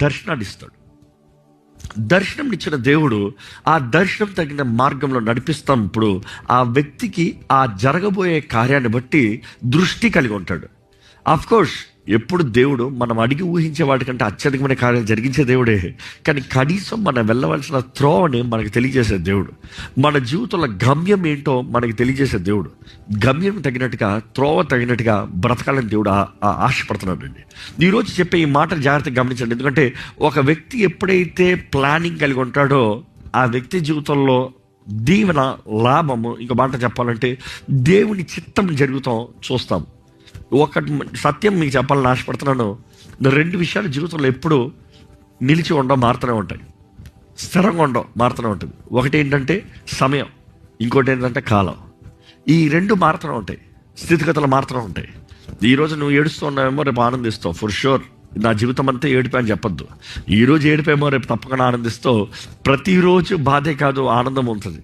దర్శనాన్ని ఇస్తాడు. దర్శనం ఇచ్చిన దేవుడు ఆ దర్శనం తగిన మార్గంలో నడిపిస్తున్నప్పుడు ఆ వ్యక్తికి ఆ జరగబోయే కార్యాన్ని బట్టి దృష్టి కలిగి ఉంటాడు. ఆఫ్ కోర్స్ ఎప్పుడు దేవుడు మనం అడిగి ఊహించే వాటికంటే అత్యధికమైన కార్యాలు జరిగించే దేవుడే, కానీ కనీసం మనం వెళ్ళవలసిన త్రోవని మనకు తెలియజేసే దేవుడు, మన జీవితంలో గమ్యం ఏంటో మనకి తెలియజేసే దేవుడు, గమ్యం తగినట్టుగా త్రోవ తగినట్టుగా బ్రతకాలని దేవుడు ఆశపడుతున్నాడండి. ఈరోజు చెప్పే ఈ మాటలు జాగ్రత్తగా గమనించండి. ఎందుకంటే ఒక వ్యక్తి ఎప్పుడైతే ప్లానింగ్ కలిగి ఉంటాడో ఆ వ్యక్తి జీవితంలో దీవెన, లాభము, ఇంకో మాట చెప్పాలంటే దేవుని చిత్తం జరుగుతాం చూస్తాం. ఒకటి సత్యం మీకు చెప్పాలని ఆశపడుతున్నాను, 2 విషయాలు జీవితంలో ఎప్పుడు నిలిచి ఉండవు, మారుతూనే ఉంటాయి, స్థిరంగా ఉండవు, మారుతూనే ఉంటుంది. ఒకటి ఏంటంటే సమయం, ఇంకోటి ఏంటంటే కాలం. ఈ 2 మారుతూనే ఉంటాయి, స్థితిగతులు మారుతూనే ఉంటాయి. ఈరోజు నువ్వు ఏడుస్తూ ఉన్నావేమో రేపు ఆనందిస్తావు, ఫర్ షూర్. నా జీవితం అంతా ఏడిపా అని చెప్పొద్దు. ఈరోజు ఏడిపేమో రేపు తప్పకుండా ఆనందిస్తావు. ప్రతిరోజు బాధే కాదు, ఆనందం ఉంటుంది.